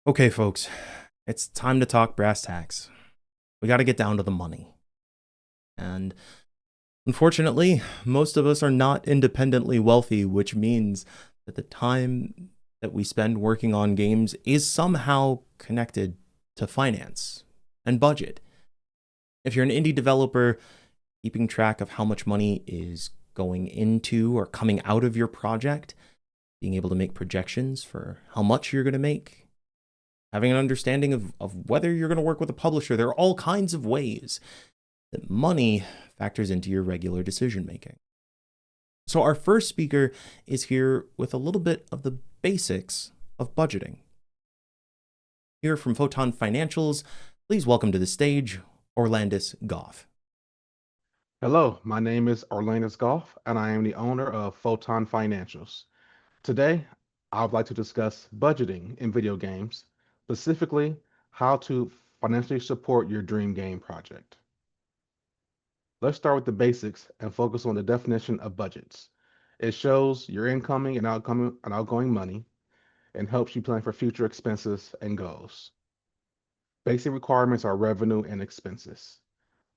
Okay, folks, it's time to talk brass tacks. We got to get down to the money. And unfortunately, most of us are not independently wealthy, which means that the time that we spend working on games is somehow connected to finance and budget. If you're an indie developer, keeping track of how much money is going into or coming out of your project, being able to make projections for how much you're going to make, having an understanding of whether you're going to work with a publisher. There are all kinds of ways that money factors into your regular decision making. So, our first speaker is here with a little bit of the basics of budgeting. Here from Photon Financials, please welcome to the stage Orlandes Goff. Hello, my name is Orlandes Goff, and I am the owner of Photon Financials. Today, I would like to discuss budgeting in video games, specifically how to financially support your dream game project. Let's start with the basics and focus on the definition of budgets. It shows your incoming and outgoing money and helps you plan for future expenses and goals. Basic requirements are revenue and expenses.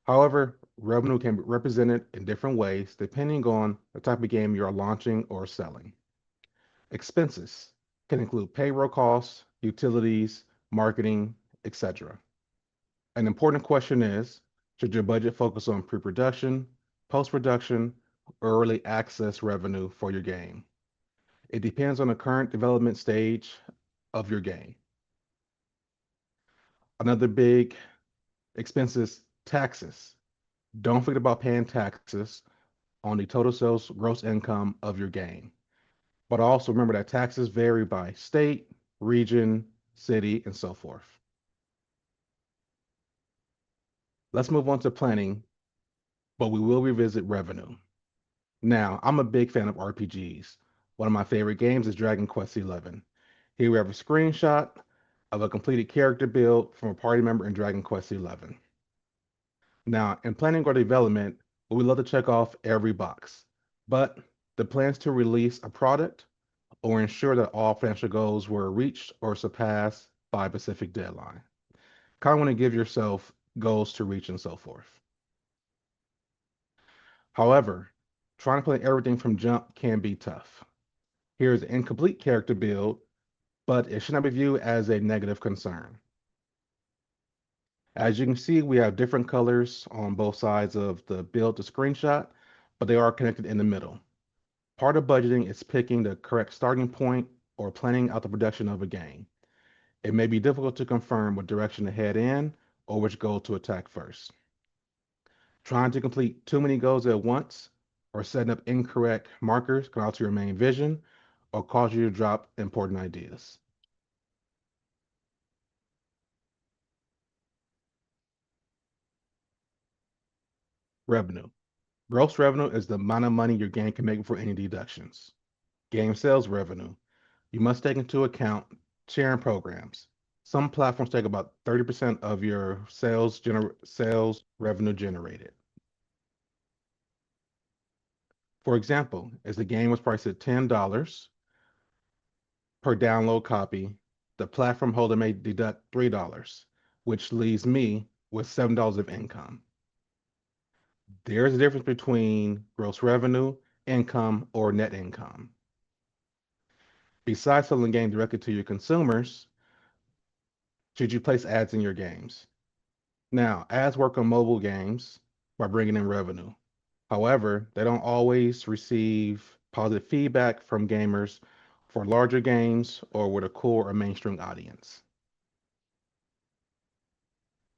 However, revenue can be represented in different ways depending on the type of game you are launching or selling. Expenses can include payroll costs, utilities, marketing, etc. An important question is, should your budget focus on pre-production, post-production, or early access revenue for your game? It depends on the current development stage of your game. Another big expense is taxes. Don't forget about paying taxes on the total sales gross income of your game. But also remember that taxes vary by state, region, city, and so forth. Let's move on to planning, but we will revisit revenue. Now, I'm a big fan of RPGs. One of my favorite games is Dragon Quest XI. Here we have a screenshot of a completed character build from a party member in Dragon Quest XI. Now, in planning or development, we love to check off every box, but the plans to release a product or ensure that all financial goals were reached or surpassed by a specific deadline. Kind of want to give yourself goals to reach and so forth. However, trying to plan everything from jump can be tough. Here's an incomplete character build, but it should not be viewed as a negative concern. As you can see, we have different colors on both sides of the build to screenshot, but they are connected in the middle. Part of budgeting is picking the correct starting point or planning out the production of a game. It may be difficult to confirm what direction to head in or which goal to attack first. Trying to complete too many goals at once or setting up incorrect markers can alter your main vision or cause you to drop important ideas. Revenue. Gross revenue is the amount of money your game can make before any deductions. Game sales revenue. You must take into account sharing programs. Some platforms take about 30% of your sales revenue generated. For example, if the game was priced at $10 per download copy, the platform holder may deduct $3, which leaves me with $7 of income. There's a difference between gross revenue, income, or net income. Besides selling the game directly to your consumers, should you place ads in your games? Now, ads work on mobile games by bringing in revenue. However, they don't always receive positive feedback from gamers for larger games or with a core or mainstream audience.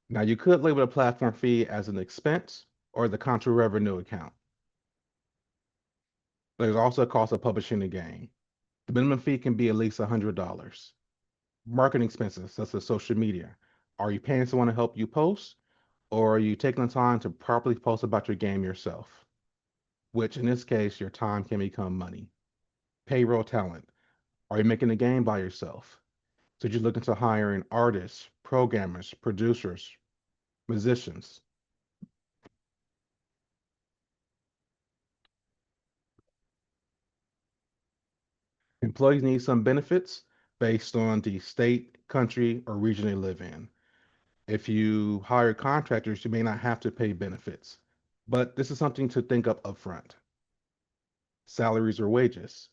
Now, you could label a platform fee as an expense or the contra revenue account. There's also a cost of publishing the game. The minimum fee can be at least $100. Marketing expenses, such as social media. Are you paying someone to help you post, or are you taking the time to properly post about your game yourself? Which in this case, your time can become money. Payroll talent. Are you making the game by yourself? So you're looking to hiring artists, programmers, producers, musicians. Employees need some benefits based on the state country, or region they live in. If you hire contractors, you may not have to pay benefits, but this is something to think up upfront. Salaries or wages.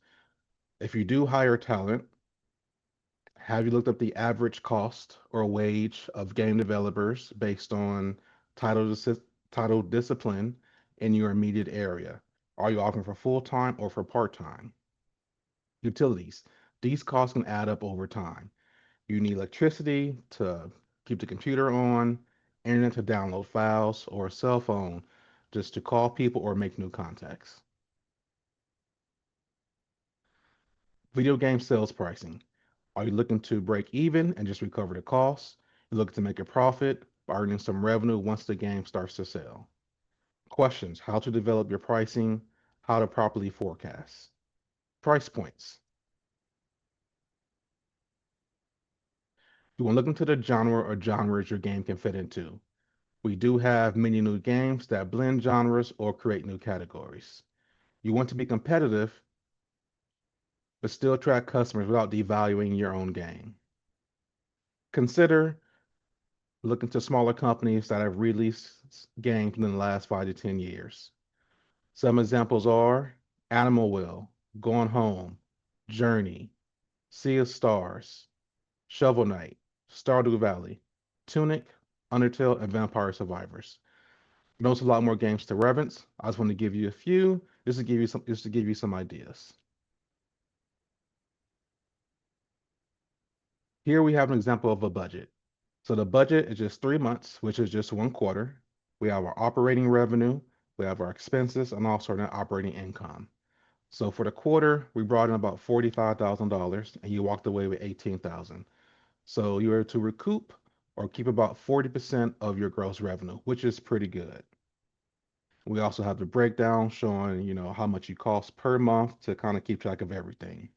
If you do hire talent, have you looked up the average cost or wage of game developers based on title, title discipline in your immediate area? Are you offering for full time or for part time? Utilities. These costs can add up over time. You need electricity to keep the computer on, internet to download files, or a cell phone just to call people or make new contacts. Video game sales pricing. Are you looking to break even and just recover the costs? You're looking to make a profit by earning some revenue once the game starts to sell. Questions: how to develop your pricing, how to properly forecast. Price points. You want to look into the genre or genres your game can fit into. We do have many new games that blend genres or create new categories. You want to be competitive, but still attract customers without devaluing your own game. Consider looking to smaller companies that have released games in the last 5 to 10 years. Some examples are Animal Will, Gone Home, Journey, Sea of Stars, Shovel Knight, Stardew Valley, Tunic, Undertale, and Vampire Survivors. There's a lot more games to reference. I just want to give you a few, just to give you some ideas. Here we have an example of a budget. So the budget is just 3 months, which is just one quarter. We have our operating revenue, we have our expenses, and also our net operating income. So for the quarter, we brought in about $45,000 and you walked away with 18,000. So you were to recoup or keep about 40% of your gross revenue, which is pretty good. We also have the breakdown showing, how much you cost per month to kind of keep track of everything.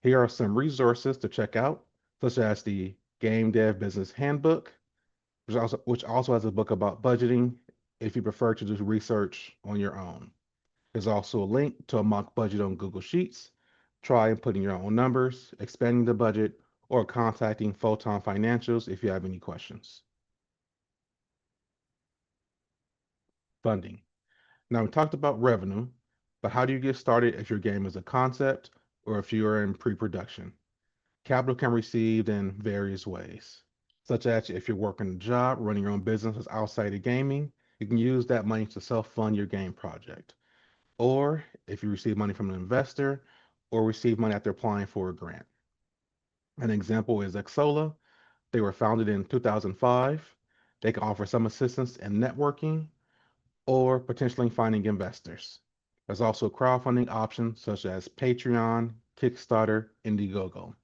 Here are some resources to check out, such as the Game Dev Business Handbook, which also has a book about budgeting if you prefer to do research on your own. There's also a link to a mock budget on Google Sheets. Try and put in your own numbers, expanding the budget, or contacting Photon Financials if you have any questions. Funding. Now, we talked about revenue, but how do you get started if your game is a concept or if you are in pre-production? Capital can be received in various ways, such as if you're working a job, running your own business outside of gaming, you can use that money to self-fund your game project. Or if you receive money from an investor or receive money after applying for a grant. An example is Xsola. They were founded in 2005. They can offer some assistance in networking or potentially finding investors. There's also crowdfunding options such as Patreon, Kickstarter, Indiegogo.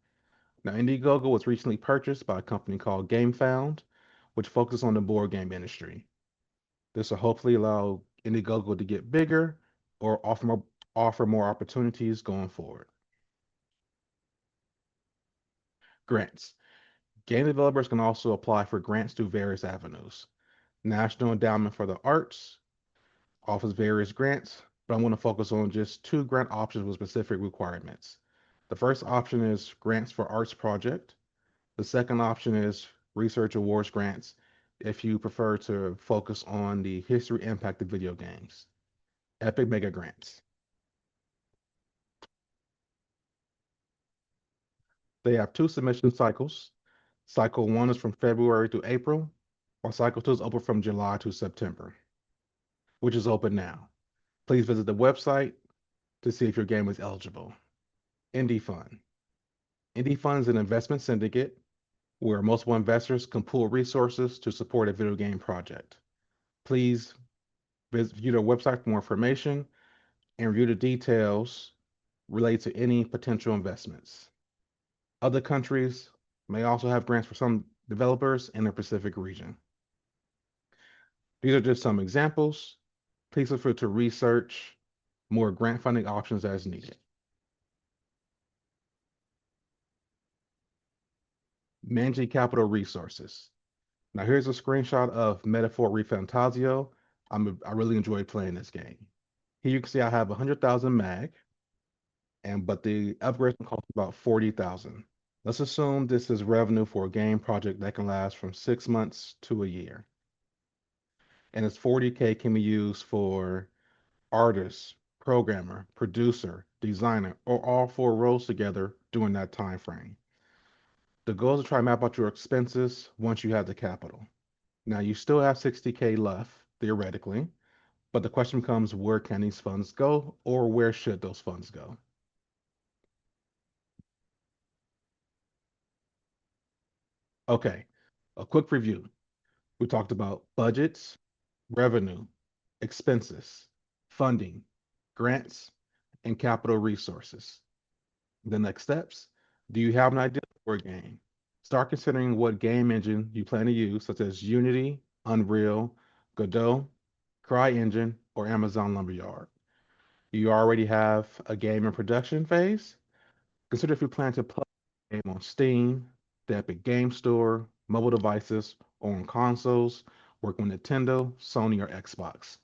Now, Indiegogo was recently purchased by a company called GameFound, which focuses on the board game industry. This will hopefully allow Indiegogo to get bigger or offer more opportunities going forward. Grants. Game developers can also apply for grants through various avenues. National Endowment for the Arts offers various grants, but I'm going to focus on just two grant options with specific requirements. The first option is Grants for Arts Project. The second option is Research Awards Grants if you prefer to focus on the history impact of video games. Epic Mega Grants. They have two submission cycles. Cycle 1 is from February to April, while Cycle 2 is open from July to September, which is open now. Please visit the website to see if your game is eligible. Indie Fund. Indie Fund is an investment syndicate where multiple investors can pool resources to support a video game project. Please view their website for more information and review the details related to any potential investments. Other countries may also have grants for some developers in the Pacific region. These are just some examples. Please feel free to research more grant funding options as needed. Managing capital resources. Now here's a screenshot of Metaphor ReFantazio. I really enjoyed playing this game. Here you can see I have 100,000 mag, but the upgrade costs about 40,000. Let's assume this is revenue for a game project that can last from 6 months to a year. And its 40K can be used for artist, programmer, producer, designer, or all four roles together during that time frame. The goal is to try to map out your expenses once you have the capital. Now you still have 60K left, theoretically, but the question becomes where can these funds go or where should those funds go? Okay, a quick review. We talked about budgets, revenue, expenses, funding, grants, and capital resources. The next steps, do you have an idea for a game? Start considering what game engine you plan to use, such as Unity, Unreal, Godot, CryEngine, or Amazon Lumberyard. Do you already have a game in production phase? Consider if you plan to play the game on Steam, the Epic Game Store, mobile devices, or on consoles, working with Nintendo, Sony, or Xbox.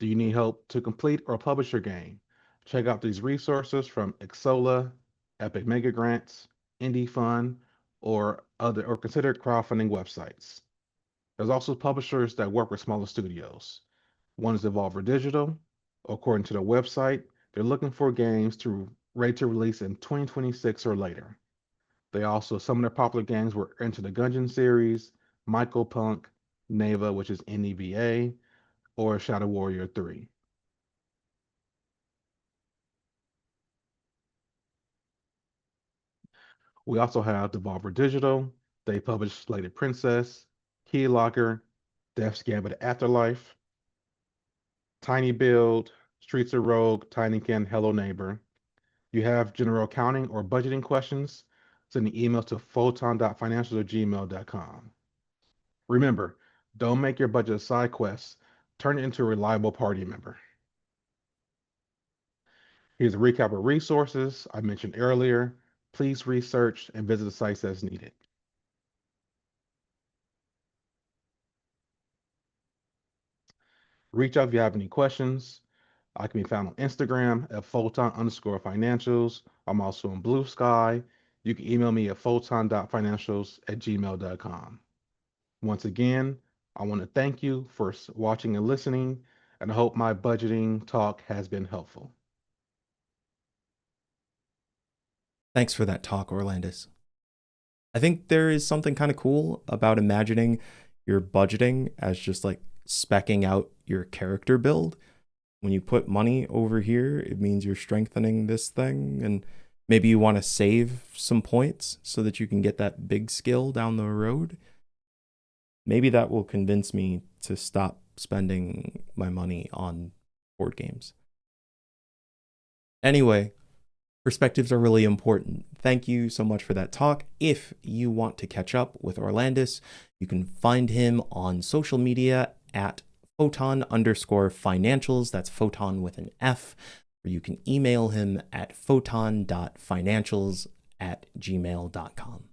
Do you need help to complete or publish your game? Check out these resources from Exola, Epic Mega Grants, Indie Fund, or consider crowdfunding websites. There's also publishers that work with smaller studios. One is Devolver Digital. According to their website, they're looking for games ready to release in 2026 or later. Some of their popular games were Enter the Gungeon series, Michael Punk, Neva, which is NEVA, or Shadow Warrior 3. We also have Devolver Digital. They publish Slated Princess, Keylocker, Death's Gambit Afterlife, Tiny Build, Streets of Rogue, Tinykin, Hello Neighbor. You have general accounting or budgeting questions, send an email to photon.financials@gmail.com. Remember, don't make your budget a side quest. Turn it into a reliable party member. Here's a recap of resources I mentioned earlier. Please research and visit the sites as needed. Reach out if you have any questions. I can be found on Instagram at photon_financials. I'm also on Blue Sky. You can email me at photon.financials@gmail.com. Once again, I want to thank you for watching and listening, and I hope my budgeting talk has been helpful. Thanks for that talk, Orlandes. I think there is something kind of cool about imagining your budgeting as just like speccing out your character build. When you put money over here, it means you're strengthening this thing, and maybe you want to save some points so that you can get that big skill down the road. Maybe that will convince me to stop spending my money on board games. Anyway, perspectives are really important. Thank you so much for that talk. If you want to catch up with Orlandes, you can find him on social media at photon_financials. That's photon with an F. Or you can email him at photon.financials@gmail.com.